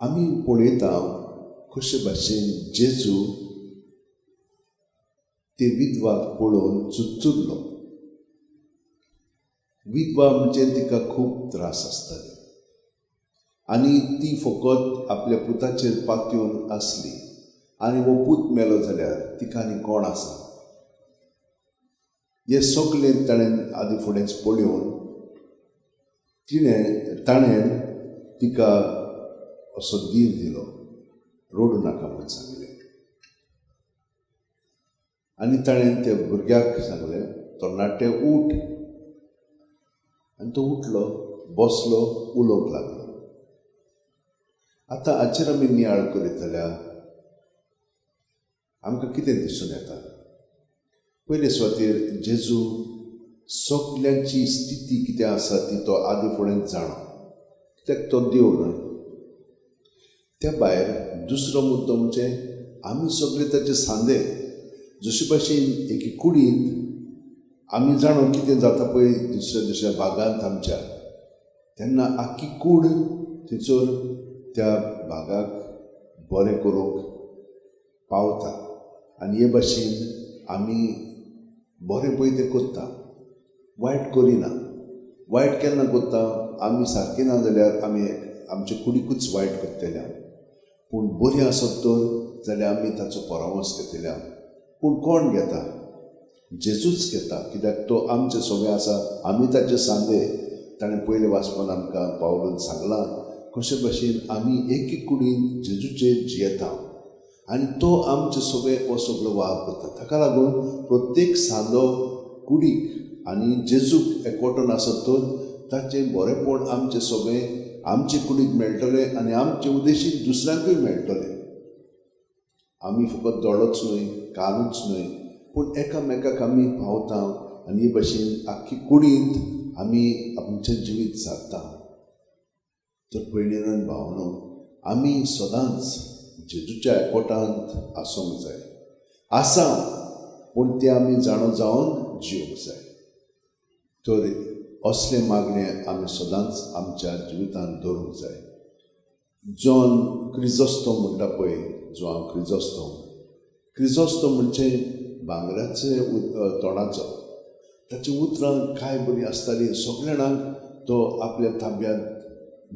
आमी पळयता कशे भाशेन जेजू ते विधवाक पळोवन चुच्चुरलो. विधवा म्हणजे तिका खूब त्रास आसताले आनी ती फकत आपल्या पुताचेर पातयेवन आसली आनी हो पूत मेलो जाल्यार तिका आनी कोण आसा. हे सगळें ताणें आदी फुडेंच पळोवन ताणें तिका असो धीर दिलो, रडू नाका म्हूण सांगलें. आनी ताणें त्या भुरग्याक सांगलें, तरणाटे उठ. आनी तो उठलो, बसलो, उलोवंक लागलो. आतां हाचेर आमी नियाळ करीत जाल्यार आमकां कितें दिसून येता? पयले सुवातेर जेजू सगल्यांची स्थिती कितें आसा ती तो आदी फुडें जाणो, कित्याक तो देव न्हय. त्या भायर दुसरो मुद्दो म्हणजे आमी सगळे ताचे सांदे. जशे भाशेन एके कुडींत आमी जाणो कितें जाता पळय दुसऱ्या दुसऱ्या भागांत आमच्या, तेन्ना आख्खी कूड थंयसर त्या भागाक बरें करूंक पावता. आनी हे भाशेन आमी बरें पळय तें करता, वायट करिना. वायट केन्ना करता? आमी सारके ना जाल्यार आमी आमचे कुडीकूच वायट करतले. पूण बरी आसत तर जाल्यार आमी ताचो परामर्श घेतले. पूण कोण घेता? जेजूच घेता, कित्याक तो आमचे सगळे आसा, आमी ताचे सांदे. ताणें पयले वाचपान आमकां पावलून सांगलां कशे भाशेन आमी एके कुडीन जेजूचेर जियेता आनी तो आमचे सगळे हो सगळो वावर करता. ताका लागून प्रत्येक सांदो कुडीक आनी जेजूक एकवटून आसत तर ताचें बरेंपण आमचें सगळें आमचे कुडीक मेळटलें आनी आमचे उद्देशीक दुसऱ्यांकूय मेळटलें. आमी फकत दोळोच न्हय, कानूच न्हय, पूण एकामेकाक आमी पावता आनी हे भाशेन आख्खी कुडींत आमी आमचें जिवीत सारता. तर भयणीन भावनो, आमी सदांच जेजूच्या एकवटांत आसूंक जाय. आसा, पूण ते आमी जाणो जावन जिवंक जाय. तर असले मागणे आमी सदांच आमच्या जिवितांत दवरूंक जाय. जॉन क्रिजोस्तो म्हणटा पळय, जो क्रिजोस्तो म्हणजे भांगराचे तोंडाचो. ताची उतरां काय बरी आसतालीं. सगळ्या जाणांक तो आपल्या ताब्यांत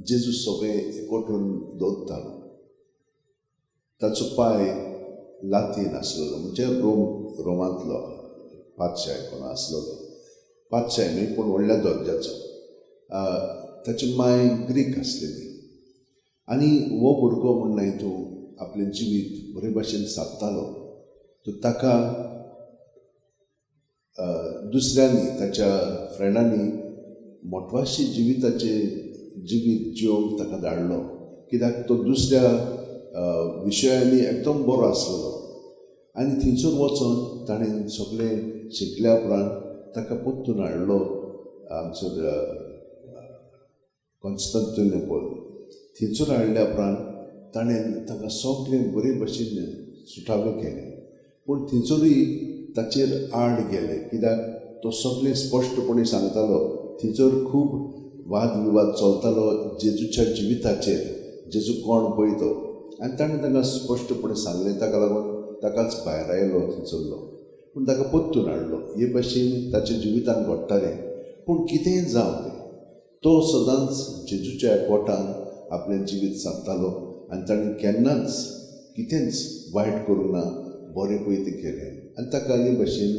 जेजू सगळें एकवटून दवरतालो. ताचो पांय लातीन आसलेलो, म्हणजे रोमांतलो पातशाय कोण आसलेलो. पातशाय न्हय, पूण व्हडल्या दर्जाचो. ताची माय ग्रीक आसलेली. आनी हो भुरगो म्हण हितून आपलें जिवीत बरे भाशेन सादतालो. तो ताका दुसऱ्यांनी, ताच्या फ्रेंडांनी मोठवाशी जिवीत जिवंक ताका धाडलो, कित्याक तो दुसऱ्या विशयांनी एकदम बरो आसलेलो. आनी थंयसर वचून ताणें सगळें शिकल्या उपरांत ताका परतून हाडलो हांगसर कॉन्स्टंटिनोपल. थंयसर हाडल्या उपरांत ताणें ताका सगळें बरे भाशेन सुटावे केलें. पूण थंयसरूय ताचेर आड गेले, कित्याक तो सगळें स्पश्टपणे सांगतालो. थंयसर खूब वाद विवाद चलतालो जेजूच्या जिविताचेर, जेजू कोण पळय तो. आनी ताणें ताका स्पश्टपणे सांगलें. ताका लागून ताकाच भायर आयलो थंयसरलो, पूण ताका परतून हाडलो. हे भाशेन ताच्या जिवितान घडटालें. पूण कितेंय जावं तें, तो सदांच जेजूच्या एकवटान आपलें जिवीत सादतालो आनी ताणें केन्नाच कितेंच वायट करूं ना, बरें पळय तें केलें. आनी ताका हे भाशेन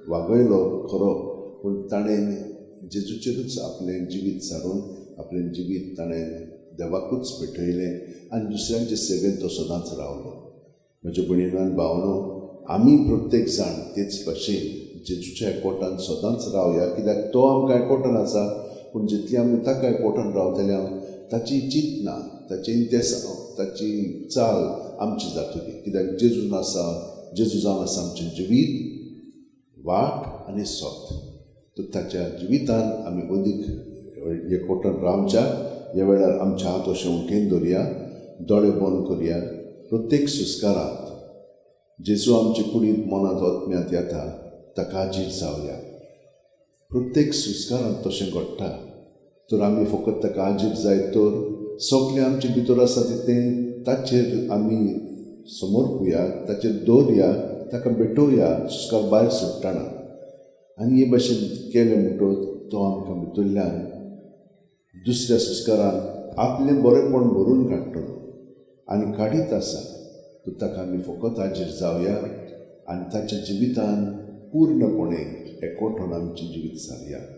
वागयलो खरो, पूण ताणें जेजूचेरूच आपलें जिवीत सारून आपलें जिवीत ताणें देवाकूच भेटयलें आनी दुसऱ्यांचे सेवेंत तो सदांच रावलो. म्हज्या भयणीन भावनो, आमी प्रत्येक जाण तेच भाशेन जेजूच्या एकवटान सदांच रावया, कित्याक तो आमकां एकवटान आसा. पूण जितली आमी ताका एकवटान रावतल्या ताची चिंतना, ताचें इंतेसांव, ताची चाल आमची जातली. कित्याक जेजून आसा, जेजू जावन आसा आमचें जिवीत, वाट आनी सोत. तर ताच्या जिवितान आमी अदीक एकवटान रावच्या. ह्या वेळार आमच्या हात अशें उठेन दवरया, दोळे बंद करया. प्रत्येक सुस्कारांत जेजू आमचे कुडींत मनांत ओतम्यांत येता, ताका हाजीर जावया. प्रत्येक सुस्कारांत तशें घडटा. तर आमी फकत ताका हाजीर जायत तर सगळें आमचे भितर आसा तें ताचेर आमी समोर पळोवया, ताचेर दवरया, ताका भेटोवया सुस्कार भायर सुट्टाना. आनी हे भाशेन केलें म्हणटच तो आमकां भितरल्यान दुसऱ्या सुस्कारान आपलें बरेंपण भरून काडटलो. आनी काडीत आसा तो ताका आमी फकत हाजीर जावया आनी ताच्या जिवितान पूर्णपणे एकवटून आमचें जिवीत सारया.